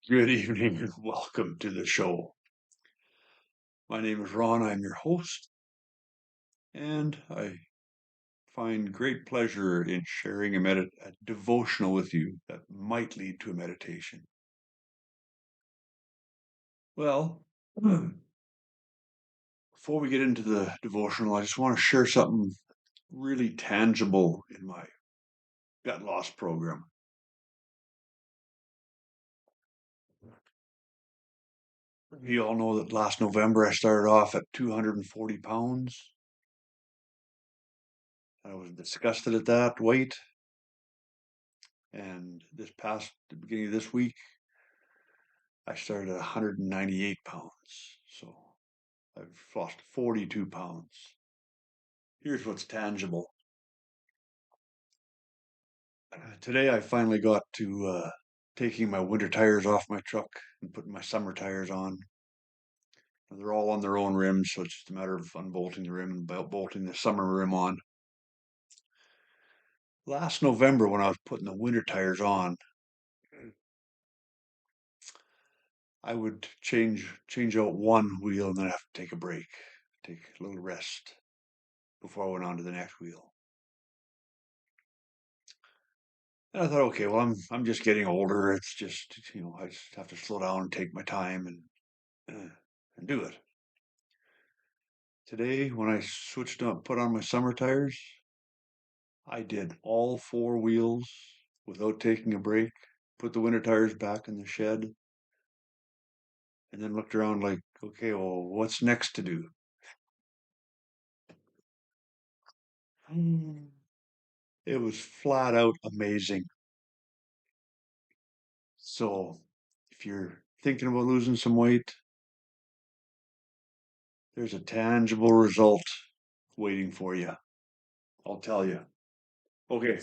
Good evening and welcome to the show. My name is Ron. I'm your host, and I find great pleasure in sharing a devotional with you that might lead to a meditation. Well, before we get into the devotional, I just want to share something really tangible in my gut loss program. You all know that last November I started off at 240 pounds. I was disgusted at that weight, and the beginning of this week, I started at 198 pounds. So I've lost 42 pounds. Here's what's tangible. Today I finally got to taking my winter tires off my truck and putting my summer tires on. They're all on their own rims, so it's just a matter of unbolting the rim and bolting the summer rim on. Last November, when I was putting the winter tires on, I would change out one wheel and then have to take a break, take a little rest before I went on to the next wheel. And I thought, okay, well, I'm just getting older. It's just, I just have to slow down and take my time and do it. Today, when I switched up, put on my summer tires, I did all four wheels without taking a break, put the winter tires back in the shed, and then looked around like, okay, well, what's next to do? It was flat out amazing. So, if you're thinking about losing some weight, there's a tangible result waiting for you. I'll tell you. Okay,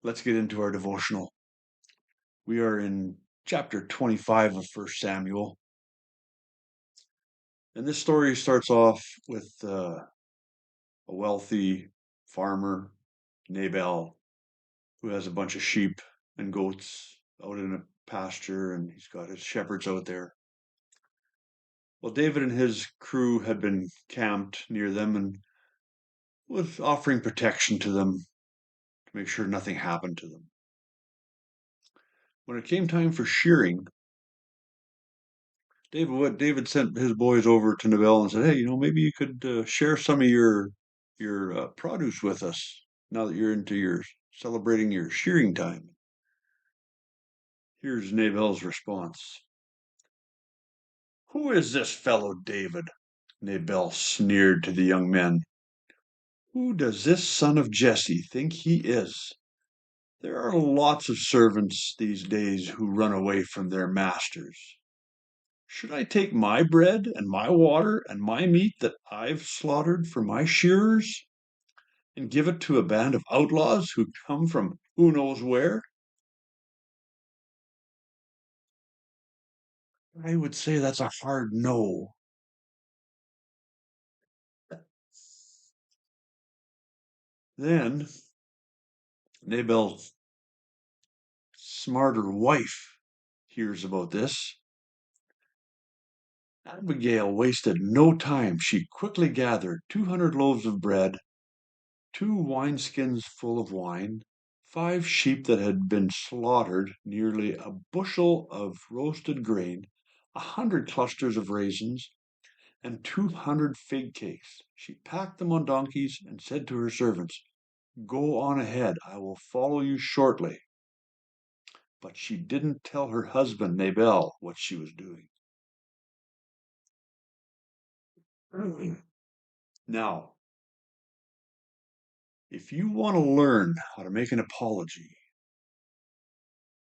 let's get into our devotional. We are in chapter 25 of First Samuel. And this story starts off with a wealthy farmer, Nabal, who has a bunch of sheep and goats out in a pasture, and he's got his shepherds out there. Well, David and his crew had been camped near them and was offering protection to them to make sure nothing happened to them. When it came time for shearing, David sent his boys over to Nabal and said, "Hey, maybe you could share some of your produce with us now that you're into your celebrating your shearing time." Here's Nabal's response: "Who is this fellow David?" Nabal sneered to the young men. "Who does this son of Jesse think he is? There are lots of servants these days who run away from their masters. Should I take my bread and my water and my meat that I've slaughtered for my shearers and give it to a band of outlaws who come from who knows where?" I would say that's a hard no. Then Nabal's smarter wife hears about this. Abigail wasted no time. She quickly gathered 200 loaves of bread, 2 wineskins full of wine, 5 sheep that had been slaughtered, nearly a bushel of roasted grain, 100 clusters of raisins, and 200 fig cakes. She packed them on donkeys and said to her servants, "Go on ahead, I will follow you shortly." But she didn't tell her husband Nabal what she was doing. Now, if you want to learn how to make an apology,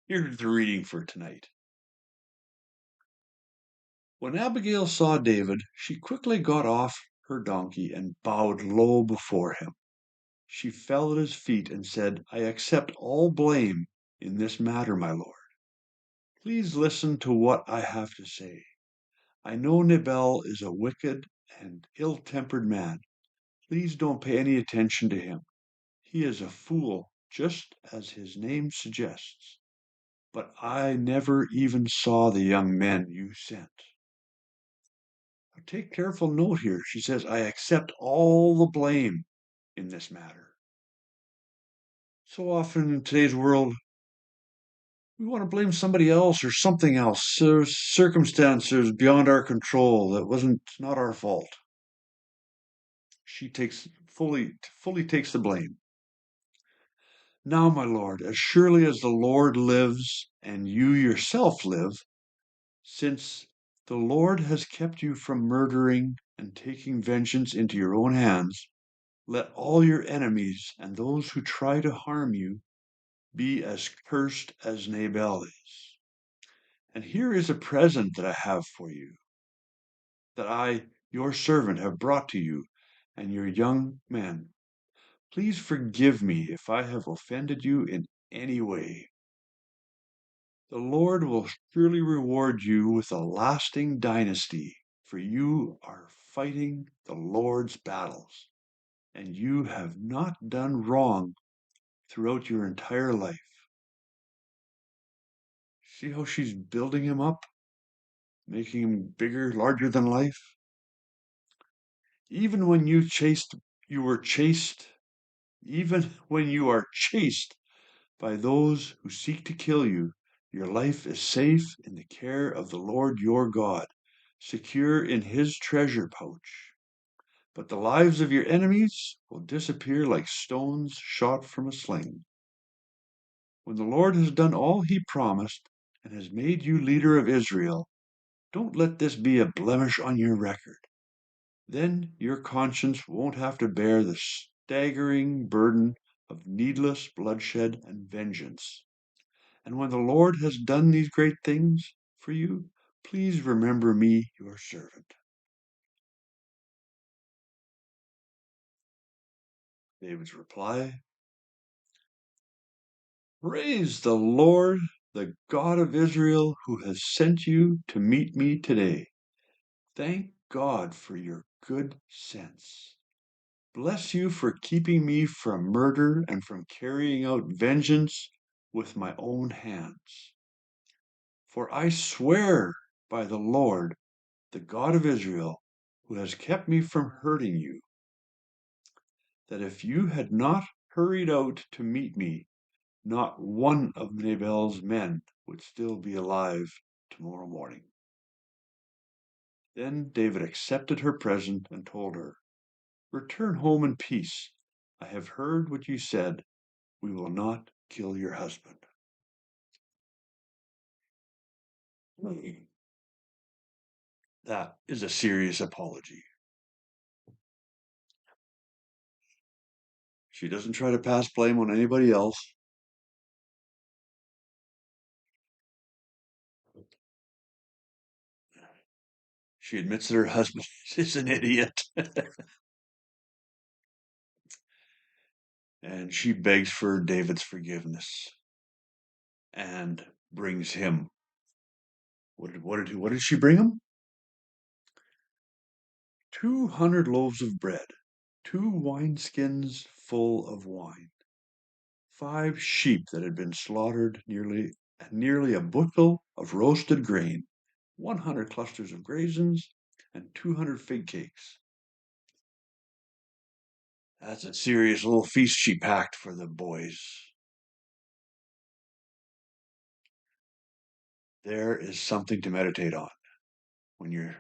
here's the reading for tonight. When Abigail saw David, she quickly got off her donkey and bowed low before him. She fell at his feet and said, "I accept all blame in this matter, my lord. Please listen to what I have to say. I know Nabal is a wicked and ill-tempered man. Please don't pay any attention to him. He is a fool, just as his name suggests. but I never even saw the young men you sent. Take careful note here. She says, I accept all the blame in this matter. So often in today's world, we want to blame somebody else or something else, circumstances beyond our control that wasn't not our fault. She takes fully takes the blame. Now, my Lord, as surely as the Lord lives and you yourself live, since the Lord has kept you from murdering and taking vengeance into your own hands, let all your enemies and those who try to harm you be as cursed as Nabal is. And here is a present that I have for you, that I, your servant, have brought to you and your young men. Please forgive me if I have offended you in any way. The Lord will surely reward you with a lasting dynasty, for you are fighting the Lord's battles, and you have not done wrong throughout your entire life. See how she's building him up, making him bigger, larger than life? Even when you were chased, even when you are chased by those who seek to kill you, your life is safe in the care of the Lord your God, secure in his treasure pouch. But the lives of your enemies will disappear like stones shot from a sling. When the Lord has done all he promised and has made you leader of Israel, don't let this be a blemish on your record. Then your conscience won't have to bear the staggering burden of needless bloodshed and vengeance. And when the Lord has done these great things for you, please remember me, your servant. David's reply, praise the Lord, the God of Israel, who has sent you to meet me today. Thank God for your good sense. Bless you for keeping me from murder and from carrying out vengeance with my own hands. For I swear by the Lord, the God of Israel, who has kept me from hurting you, that if you had not hurried out to meet me, not one of Nabal's men would still be alive tomorrow morning. Then David accepted her present and told her, return home in peace. I have heard what you said. We will not kill your husband. That is a serious apology. She doesn't try to pass blame on anybody else. She admits that her husband is an idiot. And she begs for David's forgiveness and brings him. What did she bring him? 200 loaves of bread, 2 wineskins full of wine, 5 sheep that had been slaughtered, nearly a bushel of roasted grain, 100 clusters of raisins, and 200 fig cakes. That's a serious little feast she packed for the boys. There is something to meditate on when you're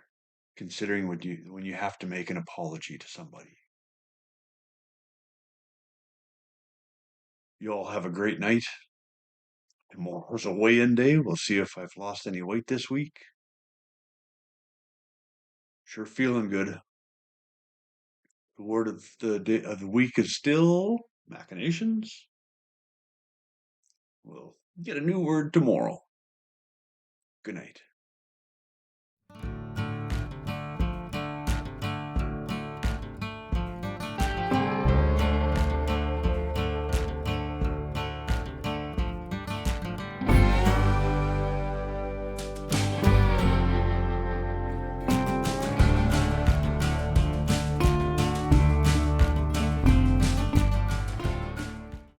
considering when you have to make an apology to somebody. You all have a great night. Tomorrow's a weigh-in day. We'll see if I've lost any weight this week. Sure feeling good. The word of the day of the week is still machinations. We'll get a new word tomorrow. Good night.